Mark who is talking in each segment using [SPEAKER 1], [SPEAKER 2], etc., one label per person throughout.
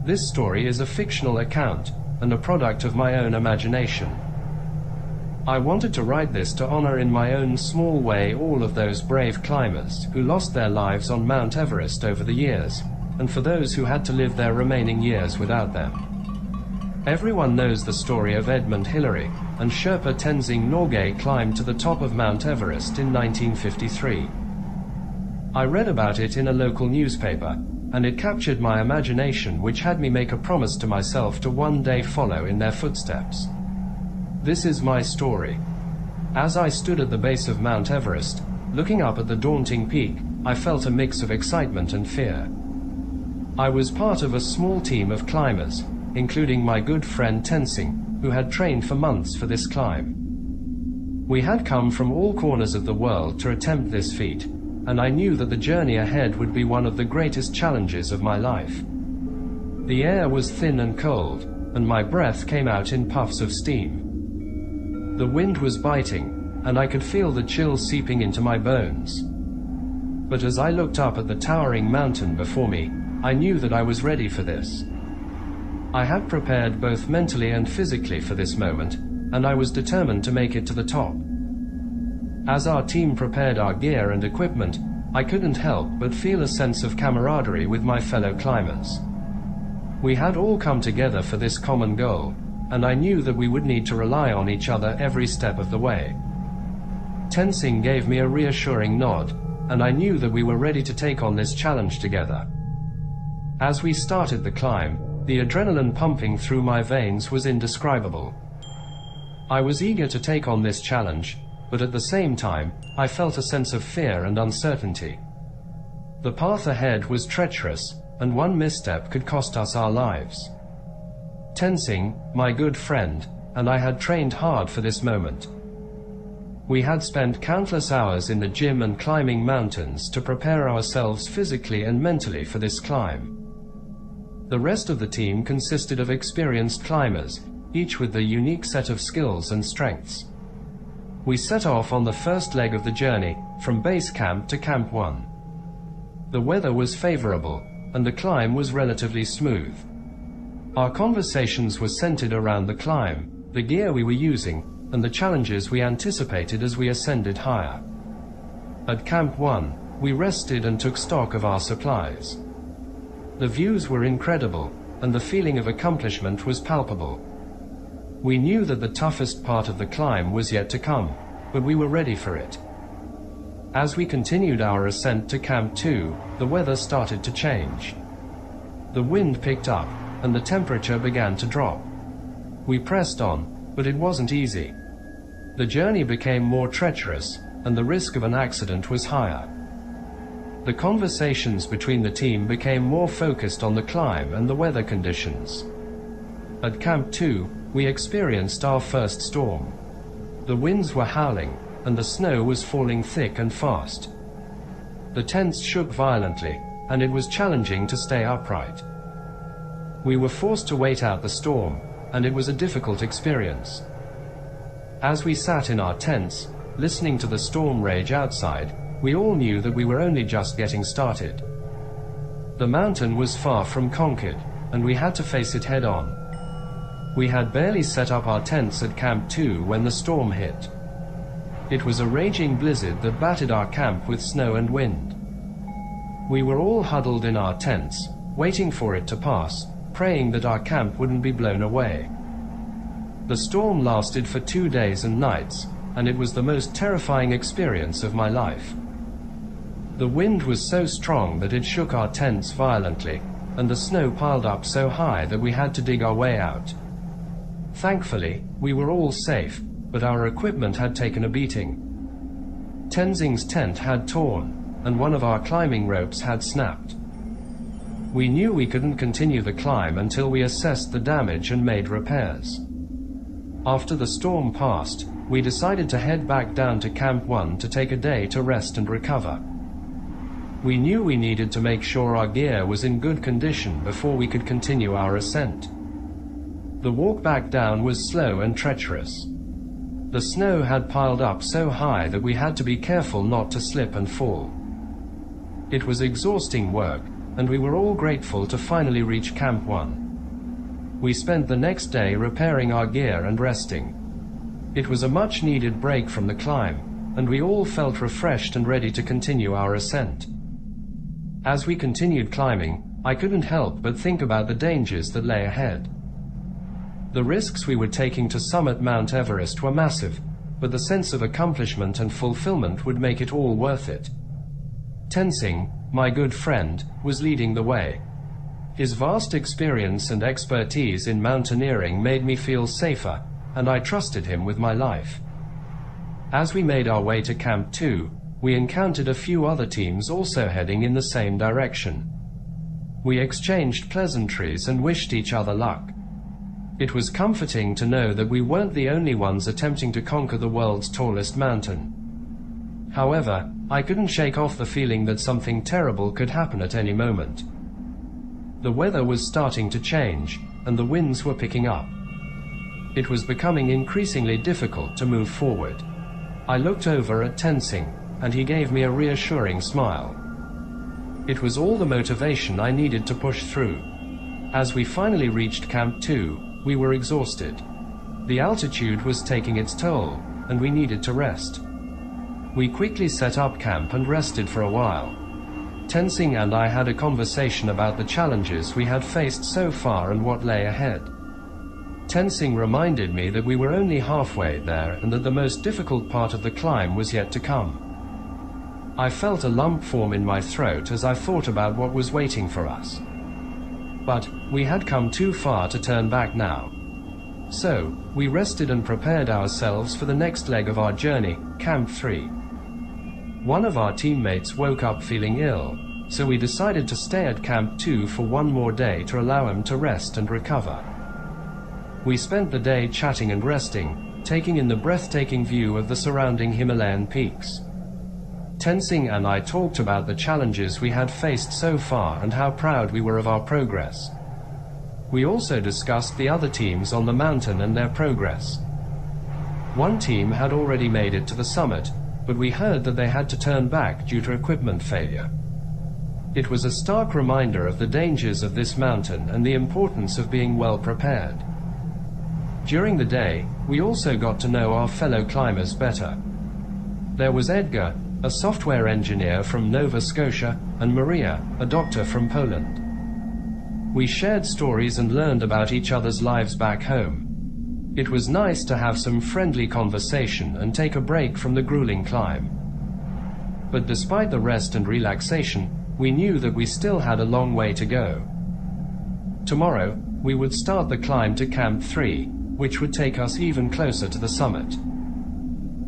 [SPEAKER 1] This story is a fictional account, and a product of my own imagination. I wanted to write this to honor in my own small way all of those brave climbers who lost their lives on Mount Everest over the years, and for those who had to live their remaining years without them. Everyone knows the story of Edmund Hillary, and Sherpa Tenzing Norgay climbed to the top of Mount Everest in 1953. I read about it in a local newspaper, and it captured my imagination, which had me make a promise to myself to one day follow in their footsteps. This is my story. As I stood at the base of Mount Everest, looking up at the daunting peak, I felt a mix of excitement and fear. I was part of a small team of climbers, including my good friend Tenzing, who had trained for months for this climb. We had come from all corners of the world to attempt this feat, and I knew that the journey ahead would be one of the greatest challenges of my life. The air was thin and cold, and my breath came out in puffs of steam. The wind was biting, and I could feel the chill seeping into my bones. But as I looked up at the towering mountain before me, I knew that I was ready for this. I had prepared both mentally and physically for this moment, and I was determined to make it to the top. As our team prepared our gear and equipment, I couldn't help but feel a sense of camaraderie with my fellow climbers. We had all come together for this common goal, and I knew that we would need to rely on each other every step of the way. Tenzing gave me a reassuring nod, and I knew that we were ready to take on this challenge together. As we started the climb, the adrenaline pumping through my veins was indescribable. I was eager to take on this challenge, but at the same time, I felt a sense of fear and uncertainty. The path ahead was treacherous, and one misstep could cost us our lives. Tenzing, my good friend, and I had trained hard for this moment. We had spent countless hours in the gym and climbing mountains to prepare ourselves physically and mentally for this climb. The rest of the team consisted of experienced climbers, each with a unique set of skills and strengths. We set off on the first leg of the journey, from base camp to Camp 1. The weather was favorable, and the climb was relatively smooth. Our conversations were centered around the climb, the gear we were using, and the challenges we anticipated as we ascended higher. At Camp 1, we rested and took stock of our supplies. The views were incredible, and the feeling of accomplishment was palpable. We knew that the toughest part of the climb was yet to come, but we were ready for it. As we continued our ascent to Camp 2, the weather started to change. The wind picked up, and the temperature began to drop. We pressed on, but it wasn't easy. The journey became more treacherous, and the risk of an accident was higher. The conversations between the team became more focused on the climb and the weather conditions. At Camp 2, we experienced our first storm. The winds were howling, and the snow was falling thick and fast. The tents shook violently, and it was challenging to stay upright. We were forced to wait out the storm, and it was a difficult experience. As we sat in our tents, listening to the storm rage outside, we all knew that we were only just getting started. The mountain was far from conquered, and we had to face it head-on. We had barely set up our tents at Camp 2 when the storm hit. It was a raging blizzard that battered our camp with snow and wind. We were all huddled in our tents, waiting for it to pass, praying that our camp wouldn't be blown away. The storm lasted for 2 days and nights, and it was the most terrifying experience of my life. The wind was so strong that it shook our tents violently, and the snow piled up so high that we had to dig our way out. Thankfully, we were all safe, but our equipment had taken a beating. Tenzing's tent had torn, and one of our climbing ropes had snapped. We knew we couldn't continue the climb until we assessed the damage and made repairs. After the storm passed, we decided to head back down to Camp 1 to take a day to rest and recover. We knew we needed to make sure our gear was in good condition before we could continue our ascent. The walk back down was slow and treacherous. The snow had piled up so high that we had to be careful not to slip and fall. It was exhausting work, and we were all grateful to finally reach Camp 1. We spent the next day repairing our gear and resting. It was a much-needed break from the climb, and we all felt refreshed and ready to continue our ascent. As we continued climbing, I couldn't help but think about the dangers that lay ahead. The risks we were taking to summit Mount Everest were massive, but the sense of accomplishment and fulfillment would make it all worth it. Tenzing, my good friend, was leading the way. His vast experience and expertise in mountaineering made me feel safer, and I trusted him with my life. As we made our way to Camp 2, we encountered a few other teams also heading in the same direction. We exchanged pleasantries and wished each other luck. It was comforting to know that we weren't the only ones attempting to conquer the world's tallest mountain. However, I couldn't shake off the feeling that something terrible could happen at any moment. The weather was starting to change, and the winds were picking up. It was becoming increasingly difficult to move forward. I looked over at Tenzing, and he gave me a reassuring smile. It was all the motivation I needed to push through. As we finally reached Camp 2, we were exhausted. The altitude was taking its toll, and we needed to rest. We quickly set up camp and rested for a while. Tenzing and I had a conversation about the challenges we had faced so far and what lay ahead. Tenzing reminded me that we were only halfway there and that the most difficult part of the climb was yet to come. I felt a lump form in my throat as I thought about what was waiting for us. But we had come too far to turn back now. So, we rested and prepared ourselves for the next leg of our journey, Camp 3. One of our teammates woke up feeling ill, so we decided to stay at Camp 2 for one more day to allow him to rest and recover. We spent the day chatting and resting, taking in the breathtaking view of the surrounding Himalayan peaks. Tenzing and I talked about the challenges we had faced so far and how proud we were of our progress. We also discussed the other teams on the mountain and their progress. One team had already made it to the summit, but we heard that they had to turn back due to equipment failure. It was a stark reminder of the dangers of this mountain and the importance of being well prepared. During the day, we also got to know our fellow climbers better. There was Edgar, a software engineer from Nova Scotia, and Maria, a doctor from Poland. We shared stories and learned about each other's lives back home. It was nice to have some friendly conversation and take a break from the grueling climb. But despite the rest and relaxation, we knew that we still had a long way to go. Tomorrow, we would start the climb to Camp 3, which would take us even closer to the summit.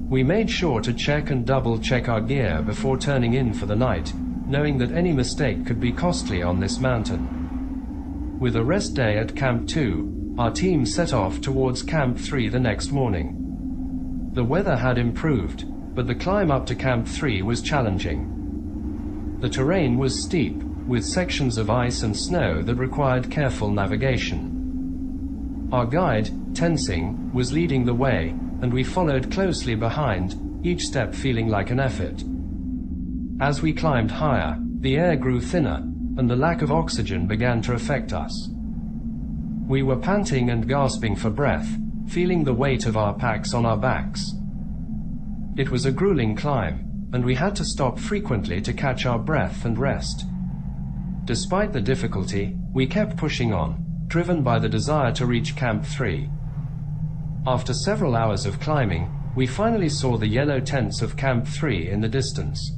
[SPEAKER 1] We made sure to check and double-check our gear before turning in for the night, knowing that any mistake could be costly on this mountain. With a rest day at Camp 2, our team set off towards Camp 3 the next morning. The weather had improved, but the climb up to Camp 3 was challenging. The terrain was steep, with sections of ice and snow that required careful navigation. Our guide, Tenzing, was leading the way, and we followed closely behind, each step feeling like an effort. As we climbed higher, the air grew thinner, and the lack of oxygen began to affect us. We were panting and gasping for breath, feeling the weight of our packs on our backs. It was a grueling climb, and we had to stop frequently to catch our breath and rest. Despite the difficulty, we kept pushing on, driven by the desire to reach Camp 3. After several hours of climbing, we finally saw the yellow tents of Camp 3 in the distance.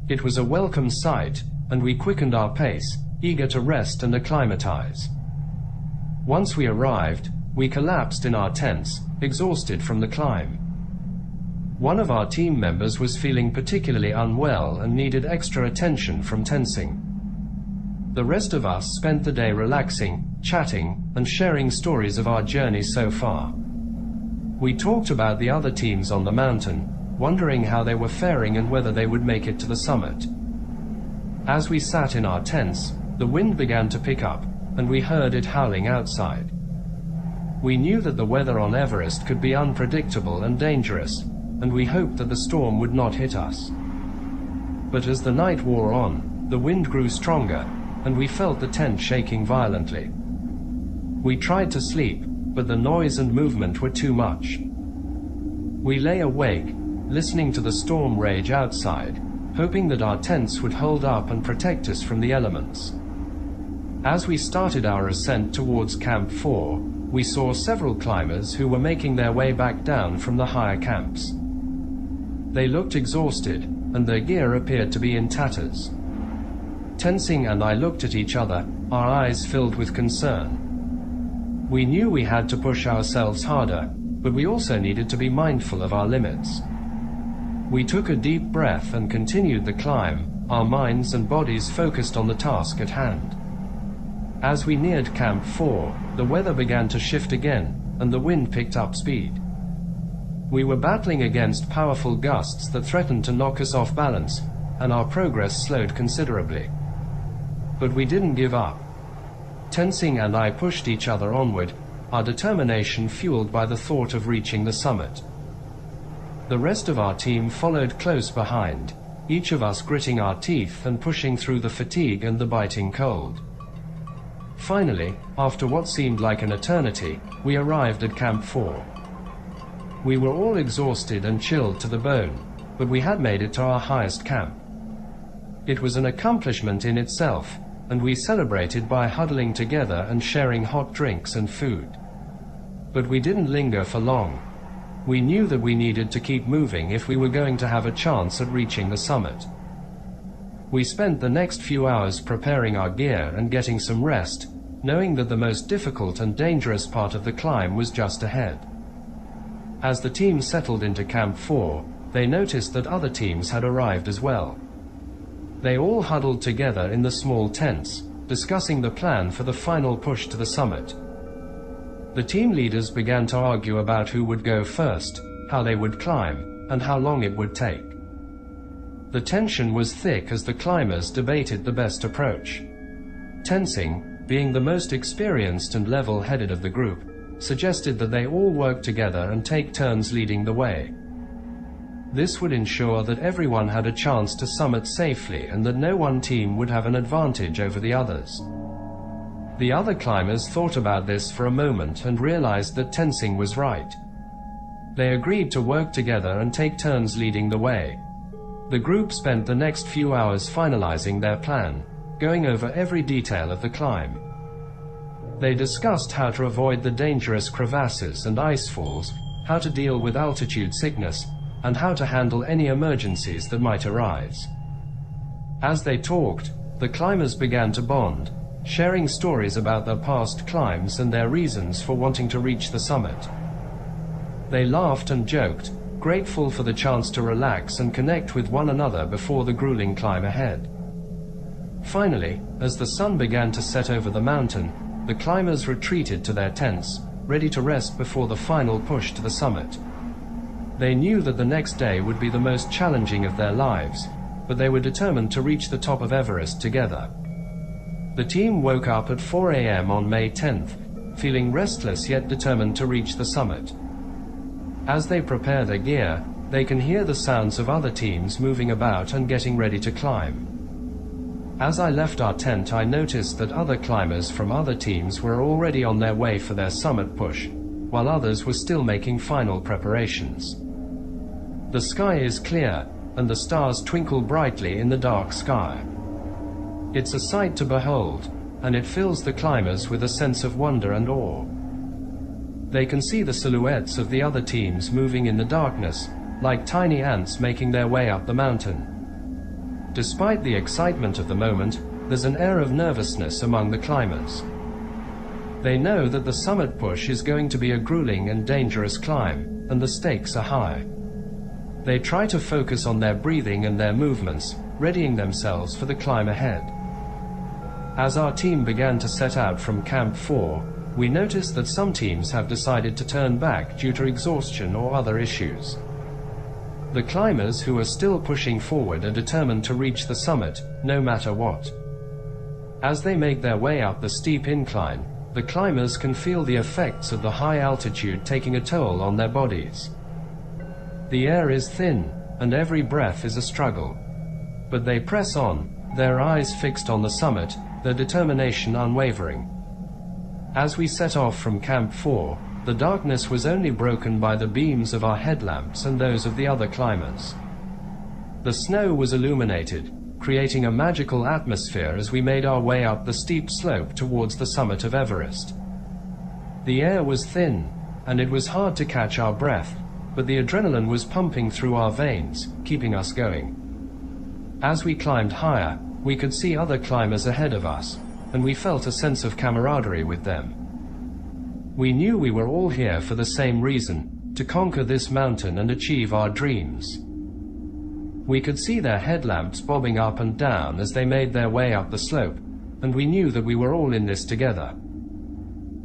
[SPEAKER 1] It was a welcome sight, and we quickened our pace, eager to rest and acclimatize. Once we arrived, we collapsed in our tents, exhausted from the climb. One of our team members was feeling particularly unwell and needed extra attention from Tenzing. The rest of us spent the day relaxing, chatting, and sharing stories of our journey so far. We talked about the other teams on the mountain, wondering how they were faring and whether they would make it to the summit. As we sat in our tents, the wind began to pick up, and we heard it howling outside. We knew that the weather on Everest could be unpredictable and dangerous, and we hoped that the storm would not hit us. But as the night wore on, the wind grew stronger, and we felt the tent shaking violently. We tried to sleep, but the noise and movement were too much. We lay awake, listening to the storm rage outside, hoping that our tents would hold up and protect us from the elements. As we started our ascent towards Camp 4, we saw several climbers who were making their way back down from the higher camps. They looked exhausted, and their gear appeared to be in tatters. Tenzing and I looked at each other, our eyes filled with concern. We knew we had to push ourselves harder, but we also needed to be mindful of our limits. We took a deep breath and continued the climb, our minds and bodies focused on the task at hand. As we neared Camp 4, the weather began to shift again, and the wind picked up speed. We were battling against powerful gusts that threatened to knock us off balance, and our progress slowed considerably. But we didn't give up. Tenzing and I pushed each other onward, our determination fueled by the thought of reaching the summit. The rest of our team followed close behind, each of us gritting our teeth and pushing through the fatigue and the biting cold. Finally, after what seemed like an eternity, we arrived at Camp 4. We were all exhausted and chilled to the bone, but we had made it to our highest camp. It was an accomplishment in itself, and we celebrated by huddling together and sharing hot drinks and food. But we didn't linger for long. We knew that we needed to keep moving if we were going to have a chance at reaching the summit. We spent the next few hours preparing our gear and getting some rest, knowing that the most difficult and dangerous part of the climb was just ahead. As the team settled into Camp 4, they noticed that other teams had arrived as well. They all huddled together in the small tents, discussing the plan for the final push to the summit. The team leaders began to argue about who would go first, how they would climb, and how long it would take. The tension was thick as the climbers debated the best approach. Tenzing, being the most experienced and level-headed of the group, suggested that they all work together and take turns leading the way. This would ensure that everyone had a chance to summit safely and that no one team would have an advantage over the others. The other climbers thought about this for a moment and realized that Tenzing was right. They agreed to work together and take turns leading the way. The group spent the next few hours finalizing their plan, going over every detail of the climb. They discussed how to avoid the dangerous crevasses and ice falls, how to deal with altitude sickness, and how to handle any emergencies that might arise. As they talked, the climbers began to bond, sharing stories about their past climbs and their reasons for wanting to reach the summit. They laughed and joked, grateful for the chance to relax and connect with one another before the grueling climb ahead. Finally, as the sun began to set over the mountain, the climbers retreated to their tents, ready to rest before the final push to the summit. They knew that the next day would be the most challenging of their lives, but they were determined to reach the top of Everest together. The team woke up at 4 a.m. on May 10th, feeling restless yet determined to reach the summit. As they prepare their gear, they can hear the sounds of other teams moving about and getting ready to climb. As I left our tent, I noticed that other climbers from other teams were already on their way for their summit push, while others were still making final preparations. The sky is clear, and the stars twinkle brightly in the dark sky. It's a sight to behold, and it fills the climbers with a sense of wonder and awe. They can see the silhouettes of the other teams moving in the darkness, like tiny ants making their way up the mountain. Despite the excitement of the moment, there's an air of nervousness among the climbers. They know that the summit push is going to be a grueling and dangerous climb, and the stakes are high. They try to focus on their breathing and their movements, readying themselves for the climb ahead. As our team began to set out from Camp 4, we noticed that some teams have decided to turn back due to exhaustion or other issues. The climbers who are still pushing forward are determined to reach the summit, no matter what. As they make their way up the steep incline, the climbers can feel the effects of the high altitude taking a toll on their bodies. The air is thin, and every breath is a struggle. But they press on, their eyes fixed on the summit, their determination unwavering. As we set off from Camp 4, the darkness was only broken by the beams of our headlamps and those of the other climbers. The snow was illuminated, creating a magical atmosphere as we made our way up the steep slope towards the summit of Everest. The air was thin, and it was hard to catch our breath, but the adrenaline was pumping through our veins, keeping us going. As we climbed higher, we could see other climbers ahead of us, and we felt a sense of camaraderie with them. We knew we were all here for the same reason, to conquer this mountain and achieve our dreams. We could see their headlamps bobbing up and down as they made their way up the slope, and we knew that we were all in this together.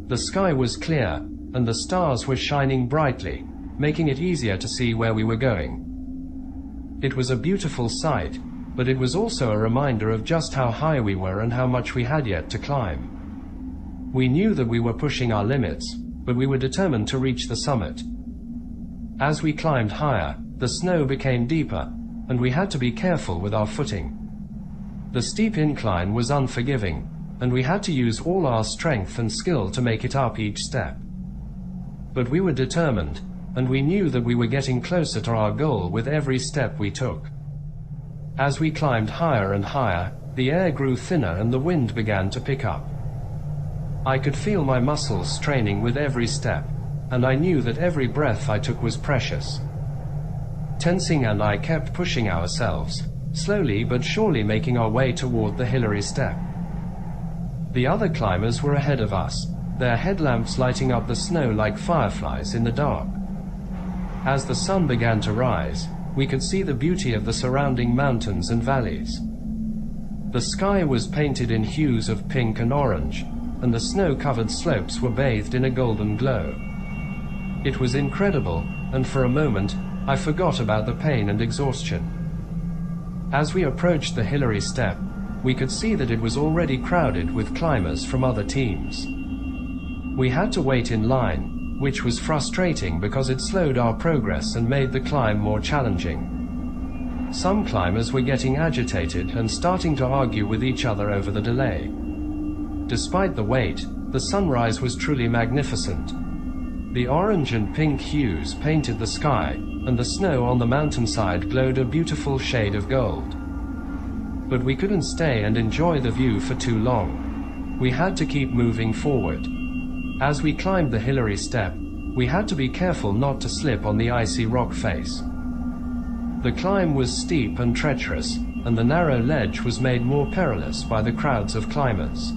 [SPEAKER 1] The sky was clear, and the stars were shining brightly, making it easier to see where we were going. It was a beautiful sight, but it was also a reminder of just how high we were and how much we had yet to climb. We knew that we were pushing our limits, but we were determined to reach the summit. As we climbed higher, the snow became deeper, and we had to be careful with our footing. The steep incline was unforgiving, and we had to use all our strength and skill to make it up each step. But we were determined, and we knew that we were getting closer to our goal with every step we took. As we climbed higher and higher, the air grew thinner and the wind began to pick up. I could feel my muscles straining with every step, and I knew that every breath I took was precious. Tensing and I kept pushing ourselves, slowly but surely making our way toward the Hillary step. The other climbers were ahead of us, their headlamps lighting up the snow like fireflies in the dark. As the sun began to rise, we could see the beauty of the surrounding mountains and valleys. The sky was painted in hues of pink and orange, and the snow-covered slopes were bathed in a golden glow. It was incredible, and for a moment, I forgot about the pain and exhaustion. As we approached the Hillary step, we could see that it was already crowded with climbers from other teams. We had to wait in line, which was frustrating because it slowed our progress and made the climb more challenging. Some climbers were getting agitated and starting to argue with each other over the delay. Despite the wait, the sunrise was truly magnificent. The orange and pink hues painted the sky, and the snow on the mountainside glowed a beautiful shade of gold. But we couldn't stay and enjoy the view for too long. We had to keep moving forward. As we climbed the Hillary step, we had to be careful not to slip on the icy rock face. The climb was steep and treacherous, and the narrow ledge was made more perilous by the crowds of climbers.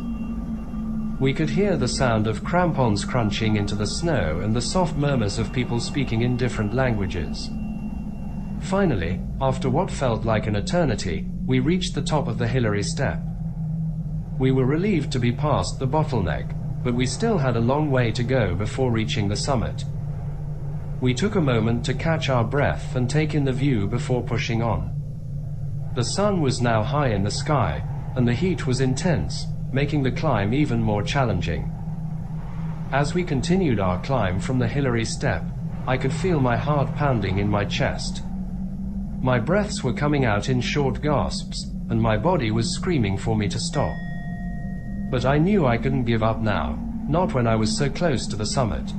[SPEAKER 1] We could hear the sound of crampons crunching into the snow and the soft murmurs of people speaking in different languages. Finally, after what felt like an eternity, we reached the top of the Hillary step. We were relieved to be past the bottleneck, but we still had a long way to go before reaching the summit. We took a moment to catch our breath and take in the view before pushing on. The sun was now high in the sky, and the heat was intense, making the climb even more challenging. As we continued our climb from the Hillary step, I could feel my heart pounding in my chest. My breaths were coming out in short gasps, and my body was screaming for me to stop. But I knew I couldn't give up now, not when I was so close to the summit.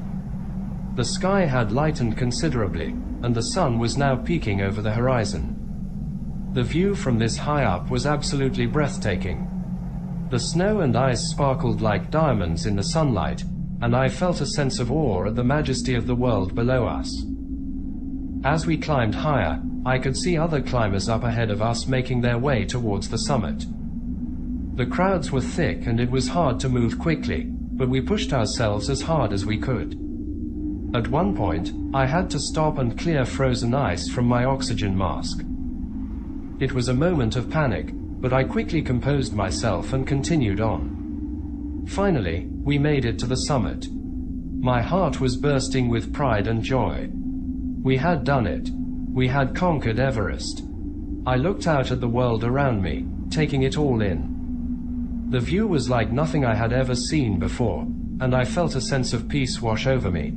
[SPEAKER 1] The sky had lightened considerably, and the sun was now peeking over the horizon. The view from this high up was absolutely breathtaking. The snow and ice sparkled like diamonds in the sunlight, and I felt a sense of awe at the majesty of the world below us. As we climbed higher, I could see other climbers up ahead of us making their way towards the summit. The crowds were thick and it was hard to move quickly, but we pushed ourselves as hard as we could. At one point, I had to stop and clear frozen ice from my oxygen mask. It was a moment of panic, but I quickly composed myself and continued on. Finally, we made it to the summit. My heart was bursting with pride and joy. We had done it. We had conquered Everest. I looked out at the world around me, taking it all in. The view was like nothing I had ever seen before, and I felt a sense of peace wash over me.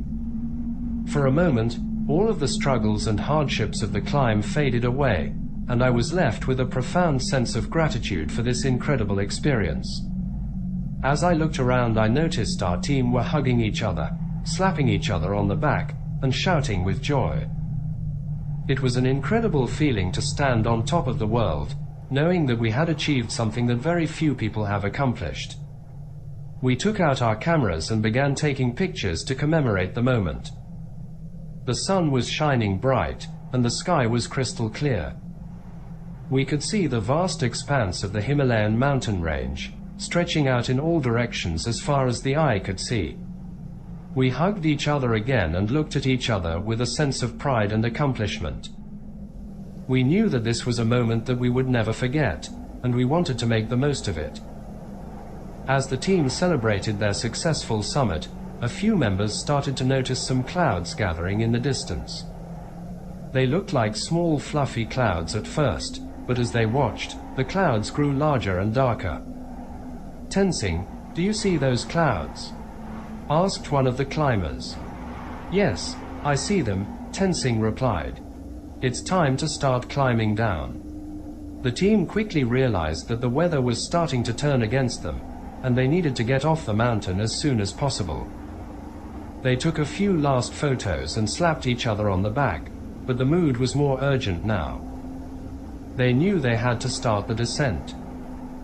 [SPEAKER 1] For a moment, all of the struggles and hardships of the climb faded away, and I was left with a profound sense of gratitude for this incredible experience. As I looked around, I noticed our team were hugging each other, slapping each other on the back, and shouting with joy. It was an incredible feeling to stand on top of the world, knowing that we had achieved something that very few people have accomplished. We took out our cameras and began taking pictures to commemorate the moment. The sun was shining bright, and the sky was crystal clear. We could see the vast expanse of the Himalayan mountain range, stretching out in all directions as far as the eye could see. We hugged each other again and looked at each other with a sense of pride and accomplishment. We knew that this was a moment that we would never forget, and we wanted to make the most of it. As the team celebrated their successful summit, a few members started to notice some clouds gathering in the distance. They looked like small fluffy clouds at first, but as they watched, the clouds grew larger and darker. "Tenzing, do you see those clouds?" asked one of the climbers. "Yes, I see them," Tenzing replied. "It's time to start climbing down." The team quickly realized that the weather was starting to turn against them, and they needed to get off the mountain as soon as possible. They took a few last photos and slapped each other on the back, but the mood was more urgent now. They knew they had to start the descent.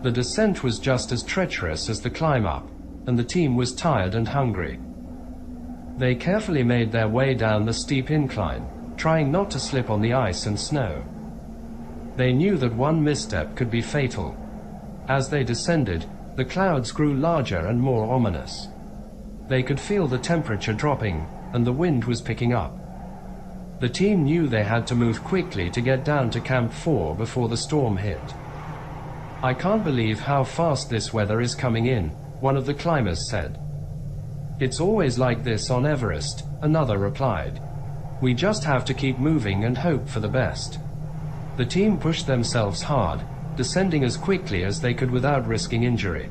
[SPEAKER 1] The descent was just as treacherous as the climb up, and the team was tired and hungry. They carefully made their way down the steep incline, trying not to slip on the ice and snow. They knew that one misstep could be fatal. As they descended, the clouds grew larger and more ominous. They could feel the temperature dropping, and the wind was picking up. The team knew they had to move quickly to get down to Camp 4 before the storm hit. "I can't believe how fast this weather is coming in," one of the climbers said. "It's always like this on Everest," another replied. "We just have to keep moving and hope for the best." The team pushed themselves hard, descending as quickly as they could without risking injury.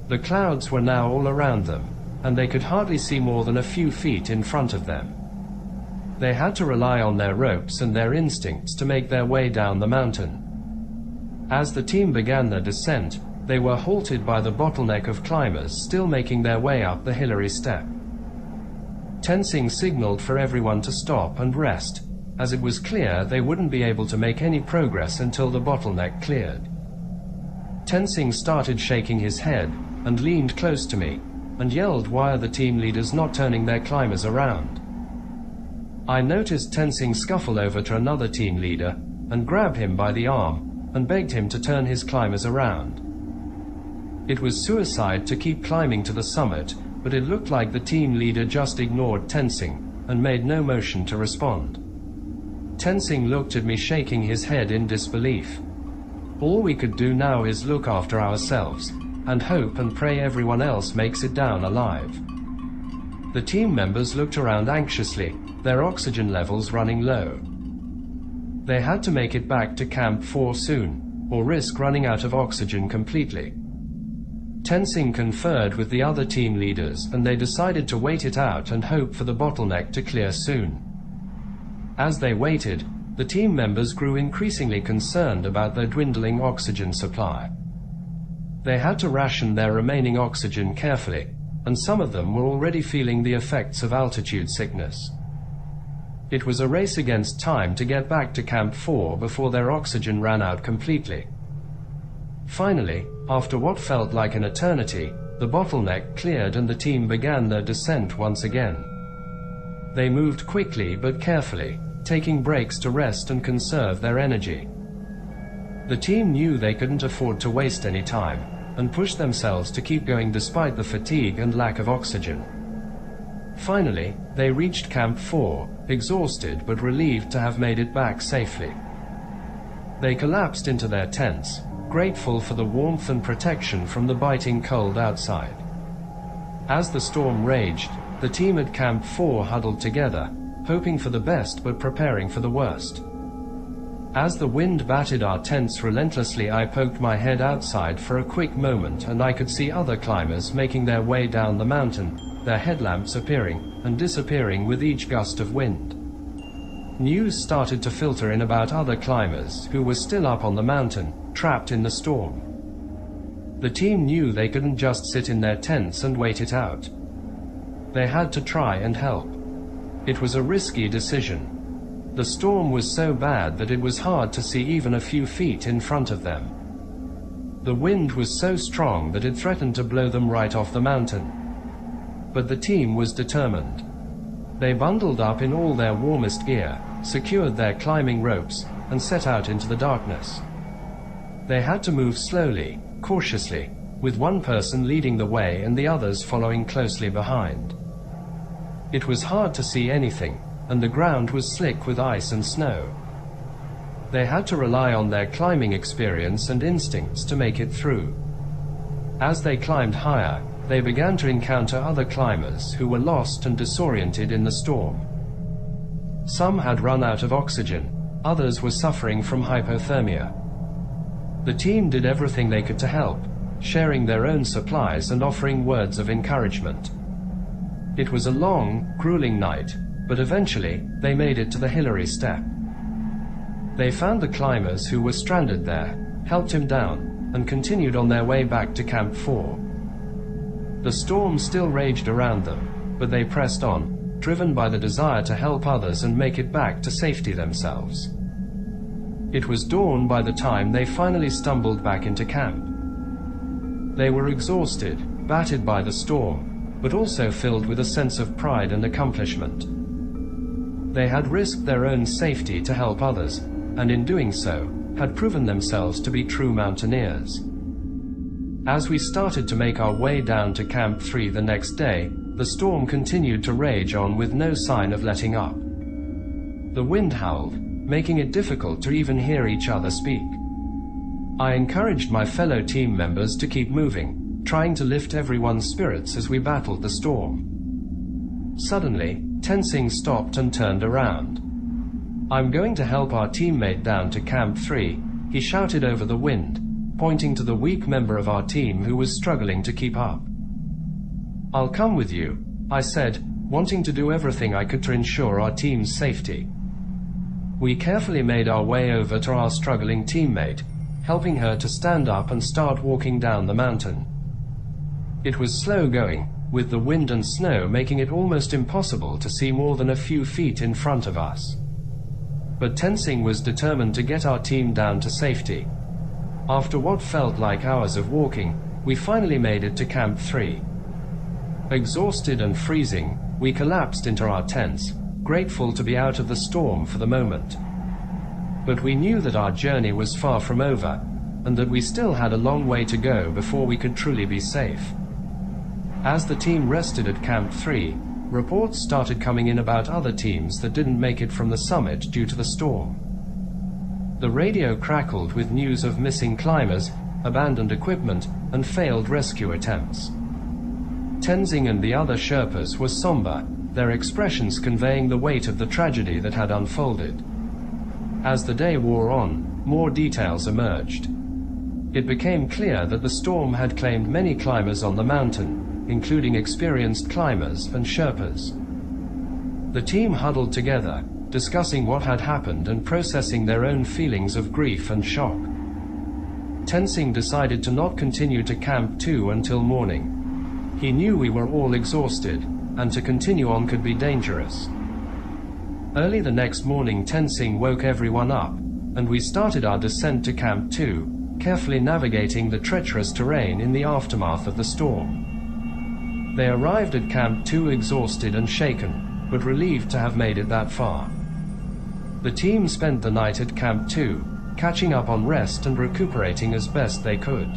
[SPEAKER 1] The clouds were now all around them, and they could hardly see more than a few feet in front of them. They had to rely on their ropes and their instincts to make their way down the mountain. As the team began their descent, they were halted by the bottleneck of climbers still making their way up the hilly step. Tenzing signaled for everyone to stop and rest, as it was clear they wouldn't be able to make any progress until the bottleneck cleared. Tenzing started shaking his head and leaned close to me, and yelled, "Why are the team leaders not turning their climbers around?" I noticed Tenzing scuffle over to another team leader and grab him by the arm and begged him to turn his climbers around. It was suicide to keep climbing to the summit, but it looked like the team leader just ignored Tenzing and made no motion to respond. Tenzing looked at me, shaking his head in disbelief. "All we could do now is look after ourselves, and hope and pray everyone else makes it down alive." The team members looked around anxiously, their oxygen levels running low. They had to make it back to Camp 4 soon, or risk running out of oxygen completely. Tenzing conferred with the other team leaders, and they decided to wait it out and hope for the bottleneck to clear soon. As they waited, the team members grew increasingly concerned about their dwindling oxygen supply. They had to ration their remaining oxygen carefully, and some of them were already feeling the effects of altitude sickness. It was a race against time to get back to Camp 4 before their oxygen ran out completely. Finally, after what felt like an eternity, the bottleneck cleared and the team began their descent once again. They moved quickly but carefully, taking breaks to rest and conserve their energy. The team knew they couldn't afford to waste any time, and pushed themselves to keep going despite the fatigue and lack of oxygen. Finally, they reached Camp 4, exhausted but relieved to have made it back safely. They collapsed into their tents, grateful for the warmth and protection from the biting cold outside. As the storm raged, the team at Camp 4 huddled together, hoping for the best but preparing for the worst. As the wind battered our tents relentlessly, I poked my head outside for a quick moment, and I could see other climbers making their way down the mountain, their headlamps appearing and disappearing with each gust of wind. news started to filter in about other climbers who were still up on the mountain, trapped in the storm. The team knew they couldn't just sit in their tents and wait it out. They had to try and help. It was a risky decision. The storm was so bad that it was hard to see even a few feet in front of them. The wind was so strong that it threatened to blow them right off the mountain. But the team was determined. They bundled up in all their warmest gear, secured their climbing ropes, and set out into the darkness. They had to move slowly, cautiously, with one person leading the way and the others following closely behind. It was hard to see anything, and the ground was slick with ice and snow. They had to rely on their climbing experience and instincts to make it through. As they climbed higher, they began to encounter other climbers who were lost and disoriented in the storm. Some had run out of oxygen, others were suffering from hypothermia. The team did everything they could to help, sharing their own supplies and offering words of encouragement. It was a long, grueling night, but eventually they made it to the Hillary Step. They found the climbers who were stranded there, helped him down, and continued on their way back to Camp 4. The storm still raged around them, but they pressed on, driven by the desire to help others and make it back to safety themselves. It was dawn by the time they finally stumbled back into camp. They were exhausted, battered by the storm, but also filled with a sense of pride and accomplishment. They had risked their own safety to help others, and in doing so, had proven themselves to be true mountaineers. As we started to make our way down to Camp 3 the next day, the storm continued to rage on with no sign of letting up. The wind howled, making it difficult to even hear each other speak. I encouraged my fellow team members to keep moving, trying to lift everyone's spirits as we battled the storm. Suddenly, Tenzing stopped and turned around. "I'm going to help our teammate down to Camp 3, he shouted over the wind, pointing to the weak member of our team who was struggling to keep up. "I'll come with you," I said, wanting to do everything I could to ensure our team's safety. We carefully made our way over to our struggling teammate, helping her to stand up and start walking down the mountain. It was slow going, with the wind and snow making it almost impossible to see more than a few feet in front of us. But Tenzing was determined to get our team down to safety. After what felt like hours of walking, we finally made it to Camp 3. Exhausted and freezing, we collapsed into our tents, grateful to be out of the storm for the moment. But we knew that our journey was far from over, and that we still had a long way to go before we could truly be safe. As the team rested at Camp 3, reports started coming in about other teams that didn't make it from the summit due to the storm. The radio crackled with news of missing climbers, abandoned equipment, and failed rescue attempts. Tenzing and the other Sherpas were somber, their expressions conveying the weight of the tragedy that had unfolded. As the day wore on, more details emerged. It became clear that the storm had claimed many climbers on the mountain, including experienced climbers and Sherpas. The team huddled together, discussing what had happened and processing their own feelings of grief and shock. Tenzing decided to not continue to Camp 2 until morning. He knew we were all exhausted, and to continue on could be dangerous. Early the next morning, Tenzing woke everyone up, and we started our descent to Camp 2, carefully navigating the treacherous terrain in the aftermath of the storm. They arrived at Camp 2 exhausted and shaken, but relieved to have made it that far. The team spent the night at Camp 2, catching up on rest and recuperating as best they could.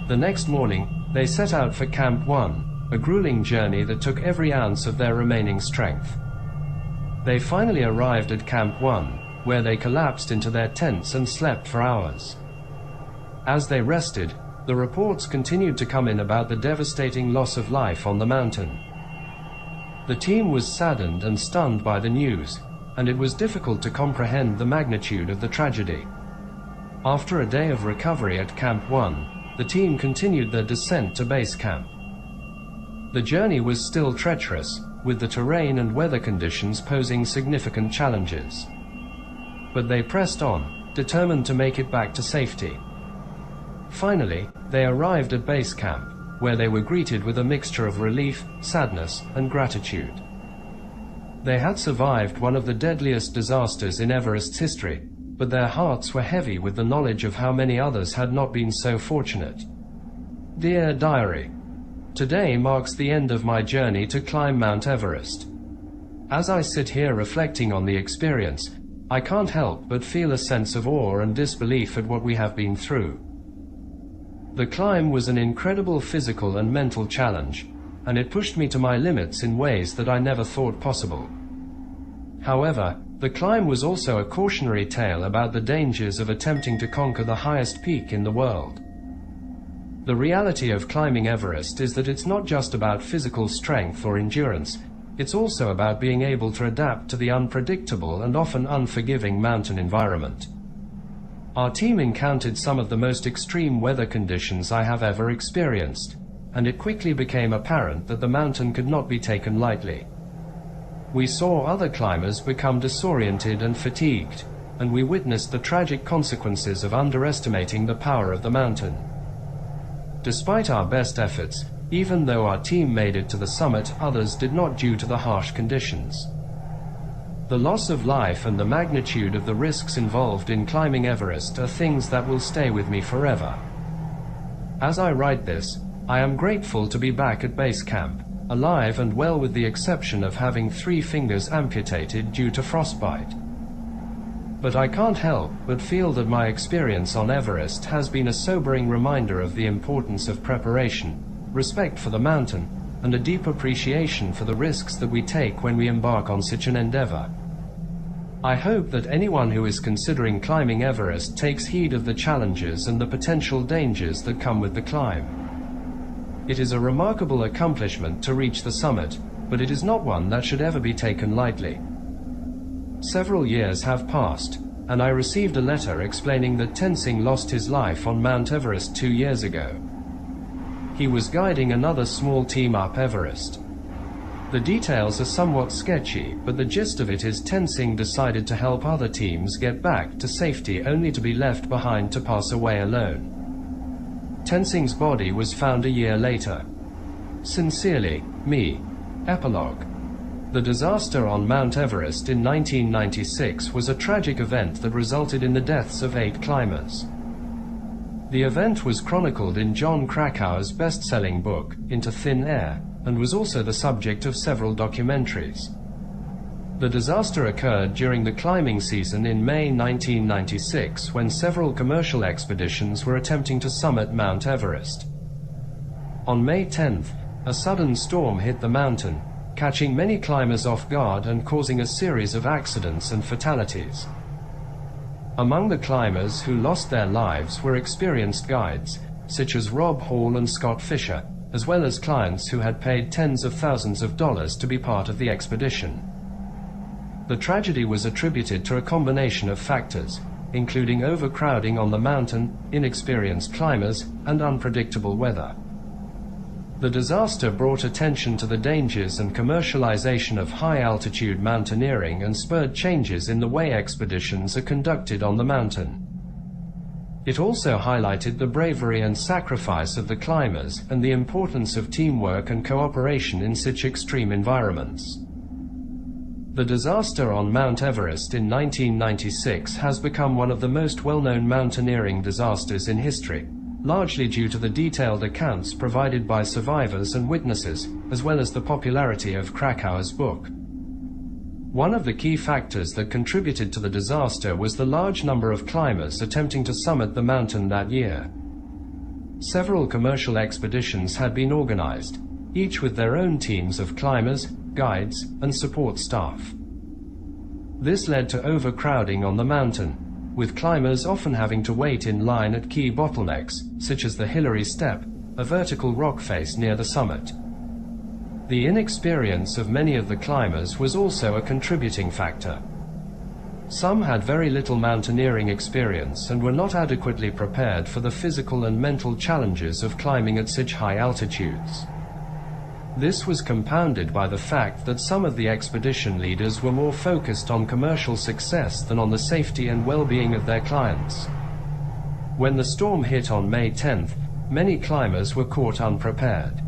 [SPEAKER 1] The next morning, they set out for Camp 1, a grueling journey that took every ounce of their remaining strength. They finally arrived at Camp 1, where they collapsed into their tents and slept for hours. As they rested, the reports continued to come in about the devastating loss of life on the mountain. The team was saddened and stunned by the news, and it was difficult to comprehend the magnitude of the tragedy. After a day of recovery at Camp 1, the team continued their descent to base camp. The journey was still treacherous, with the terrain and weather conditions posing significant challenges. But they pressed on, determined to make it back to safety. Finally, they arrived at base camp, where they were greeted with a mixture of relief, sadness, and gratitude. They had survived one of the deadliest disasters in Everest's history, but their hearts were heavy with the knowledge of how many others had not been so fortunate. Dear Diary, today marks the end of my journey to climb Mount Everest. As I sit here reflecting on the experience, I can't help but feel a sense of awe and disbelief at what we have been through. The climb was an incredible physical and mental challenge, and it pushed me to my limits in ways that I never thought possible. However, the climb was also a cautionary tale about the dangers of attempting to conquer the highest peak in the world. The reality of climbing Everest is that it's not just about physical strength or endurance, it's also about being able to adapt to the unpredictable and often unforgiving mountain environment. Our team encountered some of the most extreme weather conditions I have ever experienced, and it quickly became apparent that the mountain could not be taken lightly. We saw other climbers become disoriented and fatigued, and we witnessed the tragic consequences of underestimating the power of the mountain. Despite our best efforts, even though our team made it to the summit, others did not due to the harsh conditions. The loss of life and the magnitude of the risks involved in climbing Everest are things that will stay with me forever. As I write this, I am grateful to be back at base camp, alive and well with the exception of having 3 fingers amputated due to frostbite. But I can't help but feel that my experience on Everest has been a sobering reminder of the importance of preparation, respect for the mountain, and a deep appreciation for the risks that we take when we embark on such an endeavor. I hope that anyone who is considering climbing Everest takes heed of the challenges and the potential dangers that come with the climb. It is a remarkable accomplishment to reach the summit, but it is not one that should ever be taken lightly. Several years have passed, and I received a letter explaining that Tenzing lost his life on Mount Everest 2 years ago. He was guiding another small team up Everest. The details are somewhat sketchy, but the gist of it is Tenzing decided to help other teams get back to safety only to be left behind to pass away alone. Tenzing's body was found a year later. Sincerely, me. Epilogue. The disaster on Mount Everest in 1996 was a tragic event that resulted in the deaths of 8 climbers. The event was chronicled in Jon Krakauer's best-selling book, Into Thin Air, and was also the subject of several documentaries. The disaster occurred during the climbing season in May 1996 when several commercial expeditions were attempting to summit Mount Everest. On May 10th, a sudden storm hit the mountain, catching many climbers off guard and causing a series of accidents and fatalities. Among the climbers who lost their lives were experienced guides, such as Rob Hall and Scott Fisher, as well as clients who had paid tens of thousands of dollars to be part of the expedition. The tragedy was attributed to a combination of factors, including overcrowding on the mountain, inexperienced climbers, and unpredictable weather. The disaster brought attention to the dangers and commercialization of high-altitude mountaineering and spurred changes in the way expeditions are conducted on the mountain. It also highlighted the bravery and sacrifice of the climbers and the importance of teamwork and cooperation in such extreme environments. The disaster on Mount Everest in 1996 has become one of the most well-known mountaineering disasters in history, largely due to the detailed accounts provided by survivors and witnesses, as well as the popularity of Krakauer's book. One of the key factors that contributed to the disaster was the large number of climbers attempting to summit the mountain that year. Several commercial expeditions had been organized, each with their own teams of climbers, guides, and support staff. This led to overcrowding on the mountain, with climbers often having to wait in line at key bottlenecks, such as the Hillary Step, a vertical rock face near the summit. The inexperience of many of the climbers was also a contributing factor. Some had very little mountaineering experience and were not adequately prepared for the physical and mental challenges of climbing at such high altitudes. This was compounded by the fact that some of the expedition leaders were more focused on commercial success than on the safety and well-being of their clients. When the storm hit on May 10th, many climbers were caught unprepared.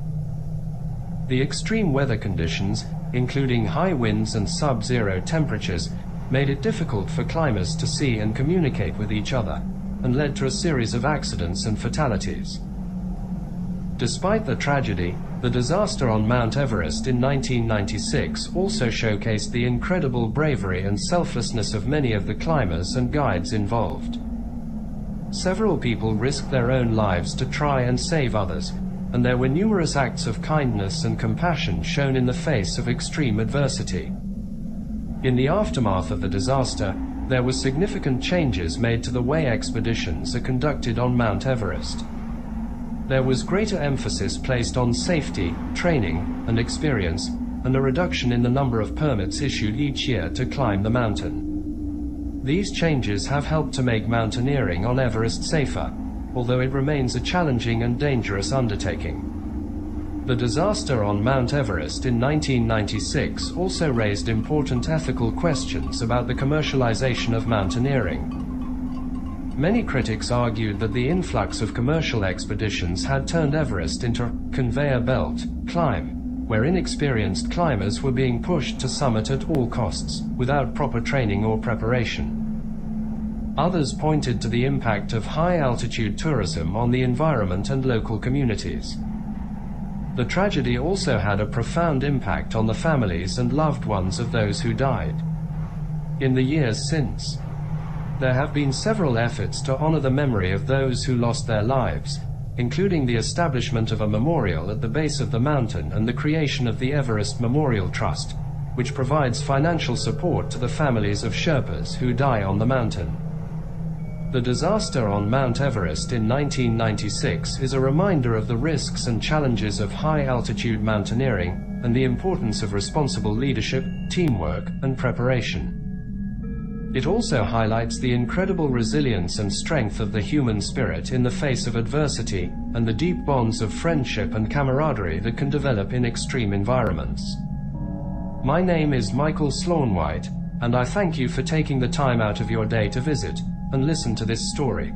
[SPEAKER 1] The extreme weather conditions, including high winds and sub-zero temperatures, made it difficult for climbers to see and communicate with each other, and led to a series of accidents and fatalities. Despite the tragedy, the disaster on Mount Everest in 1996 also showcased the incredible bravery and selflessness of many of the climbers and guides involved. Several people risked their own lives to try and save others, and there were numerous acts of kindness and compassion shown in the face of extreme adversity. In the aftermath of the disaster, there were significant changes made to the way expeditions are conducted on Mount Everest. There was greater emphasis placed on safety, training, and experience, and a reduction in the number of permits issued each year to climb the mountain. These changes have helped to make mountaineering on Everest safer, although it remains a challenging and dangerous undertaking. The disaster on Mount Everest in 1996 also raised important ethical questions about the commercialization of mountaineering. Many critics argued that the influx of commercial expeditions had turned Everest into a conveyor belt climb, where inexperienced climbers were being pushed to summit at all costs, without proper training or preparation. Others pointed to the impact of high-altitude tourism on the environment and local communities. The tragedy also had a profound impact on the families and loved ones of those who died. In the years since, there have been several efforts to honor the memory of those who lost their lives, including the establishment of a memorial at the base of the mountain and the creation of the Everest Memorial Trust, which provides financial support to the families of Sherpas who die on the mountain. The disaster on Mount Everest in 1996 is a reminder of the risks and challenges of high-altitude mountaineering and the importance of responsible leadership, teamwork, and preparation. It also highlights the incredible resilience and strength of the human spirit in the face of adversity, and the deep bonds of friendship and camaraderie that can develop in extreme environments. My name is Michael Slaunwhite, and I thank you for taking the time out of your day to visit and listen to this story.